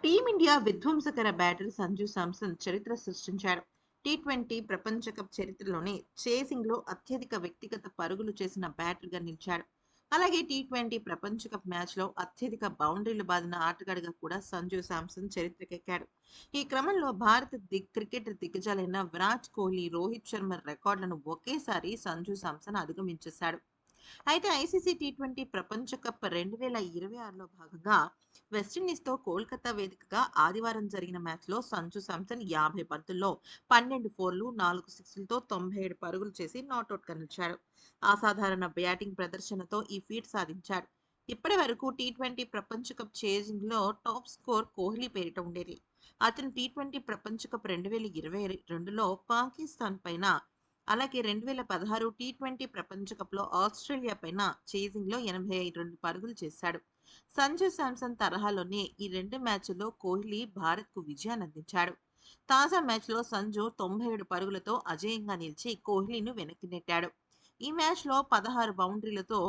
Team India విధ్వంసకర batter Sanju Samson చరిత్ర సృష్టించాడు. T20 ప్రపంచ కప్ చరిత్రలోనే చేసింగ్లో అత్యధిక వ్యక్తిగత పరుగులు చేసిన బ్యాటర్గా నిలిచాడు. అలాగే టీ20 ప్రపంచ కప్ మ్యాచ్లో అత్యధిక బౌండరీలు బాదిన ఆటగాడిగా కూడా సంజు శాంసన్ చరిత్రకెక్కాడు. ఈ క్రమంలో భారత క్రికెట్ దిగ్గజాలైన విరాట్ కోహ్లీ, రోహిత్ శర్మ రికార్డులను ఒకేసారి సంజు శాంసన్ అధిగమించేశాడు. అయితే ఐసీసీ టీ20 ప్రపంచ కప్ 2026లో భాగంగా వెస్టిండీస్‌తో కోల్కతా వేదికగా ఆదివారం జరిగిన మ్యాచ్‌లో సంజు శాంసన్ 50 బంతుల్లో 12 ఫోర్లు, 4 సిక్స్‌లతో 97 పరుగులు చేసి నాటౌట్‌గా నిలిచాడు. అసాధారణ బ్యాటింగ్ ప్రదర్శనతో ఈ ఫీట్ సాధించాడు. ఇప్పటి వరకు టీ20 ప్రపంచ కప్ చేజింగ్‌లో టాప్ స్కోర్ కోహ్లీ పేరిట ఉండేది. అతను టీ20 ప్రపంచ కప్ 2022లో పాకిస్తాన్ పైన, అలాగే 2016 టీ20 ప్రపంచ కప్‌లో ఆస్ట్రేలియా పైన చేజింగ్‌లో 82 పరుగులు చేశాడు. సంజు శాంసన్ తరహాలోనే ఈ 2 మ్యాచ్‌ల్లో కోహ్లీ భారత్‌కు విజయాన్నందించాడు. తాజా మ్యాచ్‌లో సంజు 97 పరుగులతో అజేయంగా నిలిచి కోహ్లీను వెనక్కి నెట్టాడు. ఈ మ్యాచ్‌లో 16 బౌండరీలతో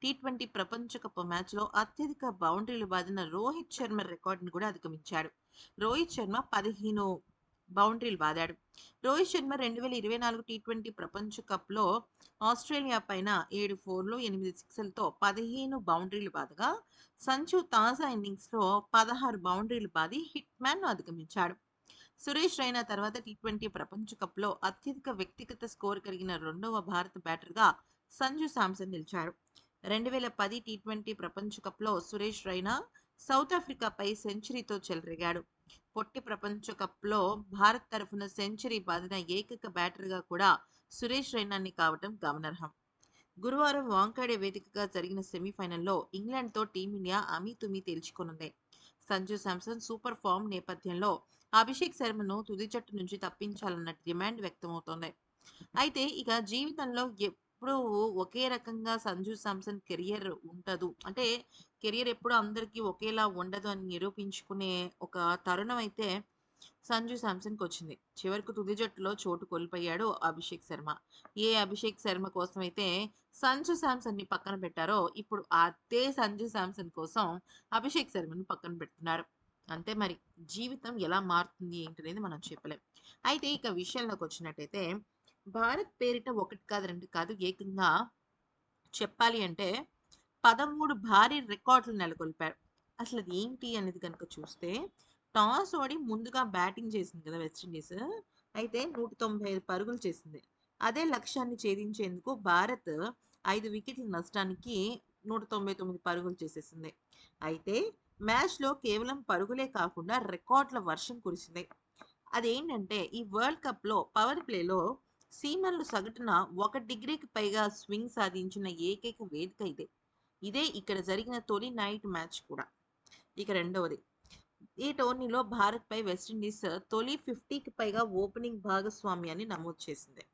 టీ20 ప్రపంచ కప్ మ్యాచ్‌లో అత్యధిక బౌండరీలు బాదిన రోహిత్ శర్మ రికార్డును కూడా అధిగమించాడు. రోహిత్ శర్మ 15 బౌండరీలు బాదాడు. రోహిత్ శర్మ 2024 టీ20 ప్రపంచ కప్‌లో ఆస్ట్రేలియా పైన 7 ఫోర్లు, 8 సిక్సర్లతో 15 బౌండరీలు బాదగా, సంజు తాజా ఇన్నింగ్స్‌లో 16 బౌండరీలు బాది హిట్ మ్యాన్‌ను అధిగమించాడు. సురేష్ రైనా తర్వాత టీ20 ప్రపంచ కప్‌లో అత్యధిక వ్యక్తిగత స్కోర్ కలిగిన రెండవ భారత బ్యాటర్‌గా సంజు శాంసన్ నిలిచాడు. 2010 టీ20 ప్రపంచ కప్‌లో సురేష్ రైనా సౌత్ ఆఫ్రికాపై సెంచరీతో చెలరేగాడు. పొట్టి ప్రపంచ కప్‌లో భారత్ తరఫున సెంచరీ బాదిన ఏకైక బ్యాటర్‌గా కూడా సురేష్ రైనాని కావటం గమనార్హం. గురువారం వాంఖేడే వేదికగా జరిగిన సెమీఫైనల్లో ఇంగ్లాండ్‌తో టీమిండియా అమీతుమీ తేల్చుకోనుంది. సంజు శాంసన్ సూపర్ ఫామ్ నేపథ్యంలో అభిషేక్ శర్మను తుది జట్టు నుంచి తప్పించాలన్న డిమాండ్ వ్యక్తమవుతోంది. అయితే ఇక జీవితంలో ఎప్పుడూ ఒకే రకంగా సంజు శాంసన్ కెరియర్ ఉండదు. అంటే కెరియర్ ఎప్పుడు అందరికీ ఒకేలా ఉండదు అని నిరూపించుకునే ఒక తరుణం అయితే సంజు శాంసన్‌కొచ్చింది. చివరకు తుది జట్టులో చోటు కోల్పోయాడు అభిషేక్ శర్మ. ఏ అభిషేక్ శర్మ కోసమైతే సంజు శాంసన్‌ని పక్కన పెట్టారో, ఇప్పుడు అదే సంజు శాంసన్ కోసం అభిషేక్ శర్మని పక్కన పెడుతున్నారు. అంతే మరి. జీవితం ఎలా మారుతుంది ఏంటనేది మనం చెప్పలేం. అయితే ఇక విషయంలోకొచ్చినట్టయితే భారత్ పేరిట 1 కాదు, 2 కాదు, ఏకంగా చెప్పాలి అంటే 13 భారీ రికార్డులు నెలకొల్పారు. అసలది ఏంటి అనేది గనుక చూస్తే, టాస్ ఓడి ముందుగా బ్యాటింగ్ చేసింది కదా వెస్టిండీస్. అయితే 195 పరుగులు చేసింది. అదే లక్ష్యాన్ని ఛేదించేందుకు భారత్ 5 వికెట్ల నష్టానికి 199 పరుగులు చేసేసింది. అయితే మ్యాచ్‌లో కేవలం పరుగులే కాకుండా రికార్డుల వర్షం కురిసింది. అదేంటంటే ఈ వరల్డ్ కప్‌లో పవర్ ప్లేలో సీమన్లు సగటున 1 డిగ్రీకి పైగా స్వింగ్ సాధించిన ఏకైక వేదిక ఇదే. ఇదే ఇక్కడ జరిగిన తొలి నైట్ మ్యాచ్ కూడా. ఇక రెండవది, ఈ టోర్నీలో భారత్‌పై వెస్టిండీస్ తొలి 50కి పైగా ఓపెనింగ్ భాగస్వామ్యాన్ని నమోదు చేసింది.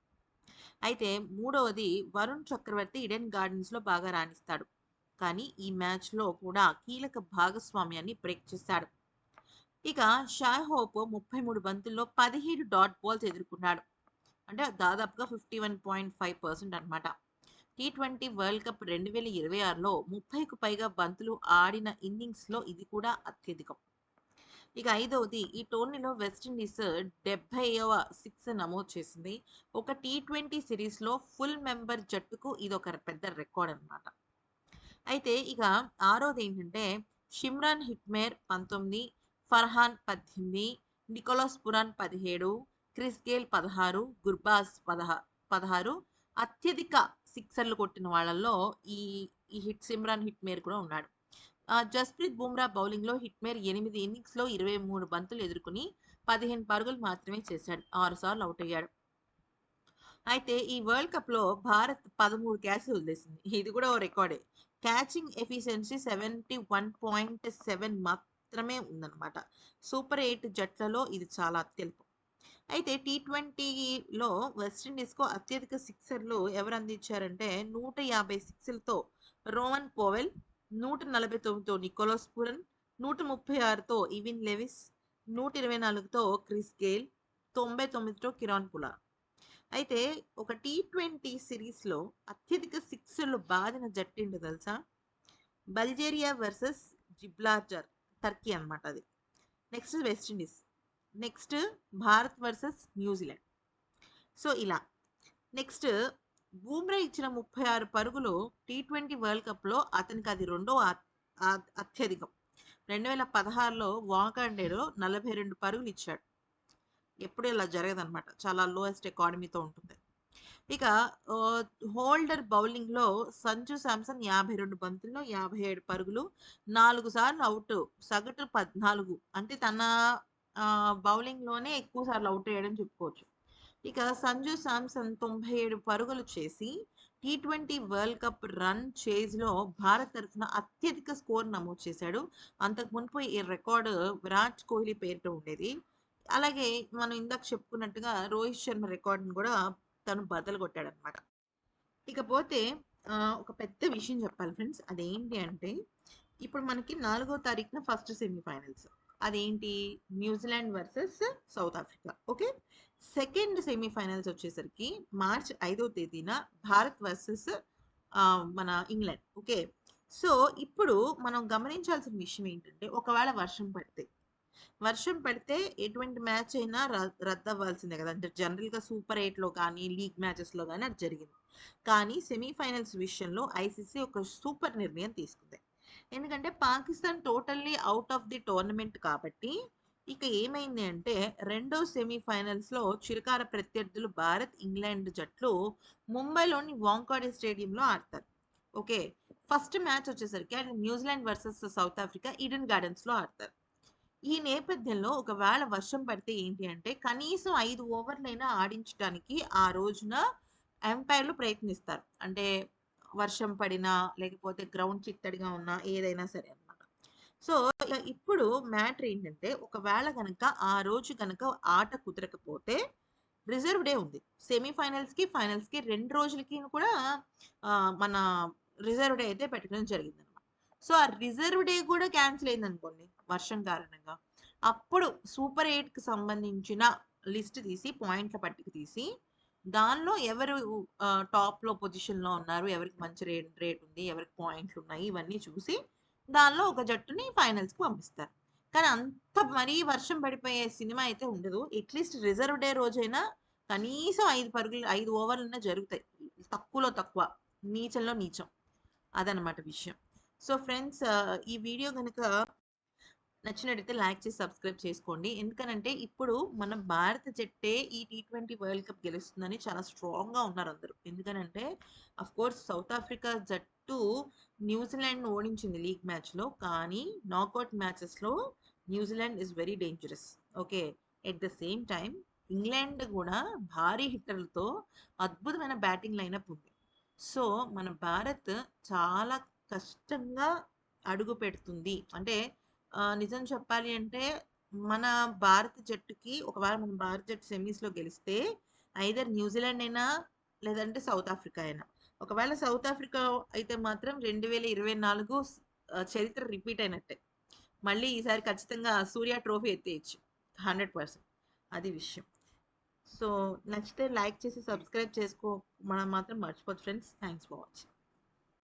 అయితే మూడవది, వరుణ్ చక్రవర్తి ఈడెన్ గార్డెన్స్‌లో బాగా రాణిస్తాడు. కానీ ఈ మ్యాచ్‌లో కూడా కీలక భాగస్వామ్యాన్ని బ్రేక్ చేశాడు. ఇక షాయ్ హోప్ 33 బంతుల్లో 17 డాట్ బాల్స్ ఎదుర్కొన్నాడు. అంటే దాదాపుగా 51.5% అన్నమాట. టీ20 వరల్డ్ కప్ 2026లో 30కు పైగా బంతులు ఆడిన ఇన్నింగ్స్‌లో ఇది కూడా అత్యధికం. ఇక ఐదవది, ఈ టోర్నీలో వెస్టిండీస్ 70వ సిక్స్ నమోదు చేసింది. ఒక టీ20 సిరీస్‌లో ఫుల్ మెంబర్ జట్టుకు ఇదొక పెద్ద రికార్డ్ అన్నమాట. అయితే ఇక ఆరోదేంటంటే Shimron Hetmyer 19, Farhan 18, Nicholas Pooran 17, Chris Gayle 16, Gurbaz 16 అత్యధిక సిక్సర్లు కొట్టిన వాళ్ళల్లో ఈ ఈ సిమ్రాన్ హిట్మేర్ కూడా ఉన్నాడు. జస్ప్రీత్ బుమ్రా బౌలింగ్‌లో హిట్మేర్ 8 ఇన్నింగ్స్‌లో 23 బంతులు ఎదుర్కొని 15 పరుగులు మాత్రమే చేశాడు. 6 సార్లు ఔట్ అయ్యాడు. అయితే ఈ వరల్డ్ కప్‌లో భారత్ 13 క్యాచ్‌లు వదిలేసింది. ఇది కూడా ఓ రికార్డే. క్యాచింగ్ ఎఫిషియన్సీ 71.7 మాత్రమే ఉందన్నమాట. సూపర్ 8 జట్లలో ఇది చాలా అత్యల్పం. అయితే టీ20లో వెస్టిండీస్‌కు అత్యధిక సిక్సర్లు ఎవరు అందించారంటే 150 సిక్స్‌లతో రోమన్ పోవెల్, 149తో నికోలస్ పూరన్, 136తో ఇవిన్ లెవిస్, 124తో క్రిస్ గేల్, 99తో కిరాన్ పులార్. అయితే ఒక టీ20 సిరీస్‌లో అత్యధిక సిక్స్‌లు బాదిన జట్టేంటో తెలుసా? బల్గేరియా వర్సెస్ జిబ్రాల్టర్, టర్కీ అన్నమాట అది. Next West Indies, next Bharat versus New Zealand. So ఇలా నెక్స్ట్ బూమ్రా ఇచ్చిన 36 పరుగులు T20 వరల్డ్ కప్లో అతనికి అది రెండో అత్యధికం. 2016లో వాంఖడేలో 42 పరుగులు ఇచ్చాడు. ఎప్పుడు ఇలా జరగదనమాట, చాలా లోయెస్ట్ ఎకానమీతో ఉంటుంది. ఇక హోల్డర్ బౌలింగ్లో సంజు శాంసన్ 52 బంతుల్లో 57 పరుగులు, 4 సార్లు అవుట్, సగటు 14. అంటే తన బౌలింగ్లోనే ఎక్కువ సార్లు అవుట్ అయ్యాడని చెప్పుకోవచ్చు. ఇక సంజు శాంసన్ 97 పరుగులు చేసి T20 వరల్డ్ కప్ రన్ చేజ్లో భారత్ తరఫున అత్యధిక స్కోర్ నమోదు చేశాడు. అంతకు మునుపు ఈ రికార్డు విరాట్ కోహ్లీ పేరుతో ఉండేది. అలాగే మనం ఇందాక చెప్పుకున్నట్టుగా రోహిత్ శర్మ రికార్డును కూడా తను బద్దలు కొట్టాడనమాట. ఇకపోతే ఒక పెద్ద విషయం చెప్పాలి ఫ్రెండ్స్, అదేంటి అంటే ఇప్పుడు మనకి 4వ తారీఖున ఫస్ట్ సెమీఫైనల్స్. అదేంటి? New Zealand versus South Africa. Okay, second semifinals వచ్చేసరికి మార్చ్ 5వ తేదీన భారత్ వర్సెస్ మన ఇంగ్లాండ్. ఓకే, సో ఇప్పుడు మనం గమనించాల్సిన విషయం ఏంటంటే ఒకవేళ వర్షం పడితే ఎటువంటి మ్యాచ్ అయినా రద్దు అవ్వాల్సిందే కదా. అంటే జనరల్గా సూపర్ 8లో కానీ లీగ్ మ్యాచెస్లో కానీ అది జరిగింది. కానీ సెమీఫైనల్స్ విషయంలో ఐసీసీ ఒక సూపర్ నిర్ణయం తీసుకుంది. ఎందుకంటే Pakistan totally out of the tournament కాబట్టి ఇక ఏమైంది అంటే రెండో సెమీఫైనల్స్లో చిరకార ప్రత్యర్థులు భారత్ ఇంగ్లాండ్ జట్లు ముంబైలోని వాంఖాడే స్టేడియంలో ఆడతారు. ఓకే, ఫస్ట్ మ్యాచ్ వచ్చేసరికి అది New Zealand versus South Africa Eden గార్డెన్స్లో ఆడతారు. ఈ నేపథ్యంలో ఒకవేళ వర్షం పడితే ఏంటి అంటే కనీసం 5 ఓవర్లైనా ఆడించడానికి ఆ రోజున ఎంపైర్లు ప్రయత్నిస్తారు. అంటే వర్షం పడినా లేకపోతే గ్రౌండ్ చిత్తడిగా ఉన్నా ఏదైనా సరే అనమాట. సో ఇప్పుడు మ్యాటర్ ఏంటంటే ఒకవేళ కనుక ఆ రోజు కనుక ఆట కుదరకపోతే రిజర్వ్ డే ఉంది. సెమీఫైనల్స్కి ఫైనల్స్కి 2 రోజులకి కూడా మన రిజర్వ్ డే అయితే పెట్టడం జరిగింది. సో ఆ రిజర్వ్ డే కూడా క్యాన్సిల్ అయింది అనుకోండి వర్షం కారణంగా, అప్పుడు సూపర్ 8కి సంబంధించిన లిస్ట్ తీసి పాయింట్ల పట్టిక తీసి దానిలో ఎవరు టాప్లో పొజిషన్లో ఉన్నారు, ఎవరికి మంచి రేట్ ఉంది, ఎవరికి పాయింట్లు ఉన్నాయి, ఇవన్నీ చూసి దానిలో ఒక జట్టుని ఫైనల్స్కి పంపిస్తారు. కానీ అంత మరీ వర్షం పడిపోయే సినిమా అయితే ఉండదు. అట్లీస్ట్ రిజర్వ్ డే రోజైనా కనీసం 5 ఓవర్లైనా జరుగుతాయి, తక్కువలో తక్కువ, నీచంలో నీచం. అదనమాట విషయం. సో ఫ్రెండ్స్, ఈ వీడియో కనుక నచ్చినట్టయితే లైక్ చేసి సబ్స్క్రైబ్ చేసుకోండి. ఎందుకనంటే ఇప్పుడు మన భారత జట్టే ఈ T20 వరల్డ్ కప్ గెలుస్తుందని చాలా స్ట్రాంగ్గా ఉన్నారు అందరూ. ఎందుకనంటే కోర్స్ సౌత్ ఆఫ్రికా జట్టు న్యూజిలాండ్ ఓడించింది లీగ్ మ్యాచ్లో, కానీ నాకౌట్ మ్యాచెస్లో New Zealand is very dangerous. Okay, at the same time England కూడా భారీ హిట్టర్లతో అద్భుతమైన బ్యాటింగ్ లైనప్ ఉంది. సో మన భారత్ చాలా కష్టంగా అడుగు పెడుతుంది. అంటే నిజం చెప్పాలి అంటే మన భారత జట్టుకి ఒకవేళ మన భారత జట్టు సెమీస్లో గెలిస్తే ఐదర్ న్యూజిలాండ్ అయినా లేదంటే సౌత్ ఆఫ్రికా అయినా. ఒకవేళ సౌత్ ఆఫ్రికా అయితే మాత్రం 2024 చరిత్ర రిపీట్ అయినట్టే. మళ్ళీ ఈసారి ఖచ్చితంగా సూర్య ట్రోఫీ ఎత్తేయచ్చు 100%. అది విషయం. సో నచ్చితే లైక్ చేసి సబ్స్క్రైబ్ చేసుకో మనం మాత్రం మర్చిపోదు ఫ్రెండ్స్. Thanks for watching.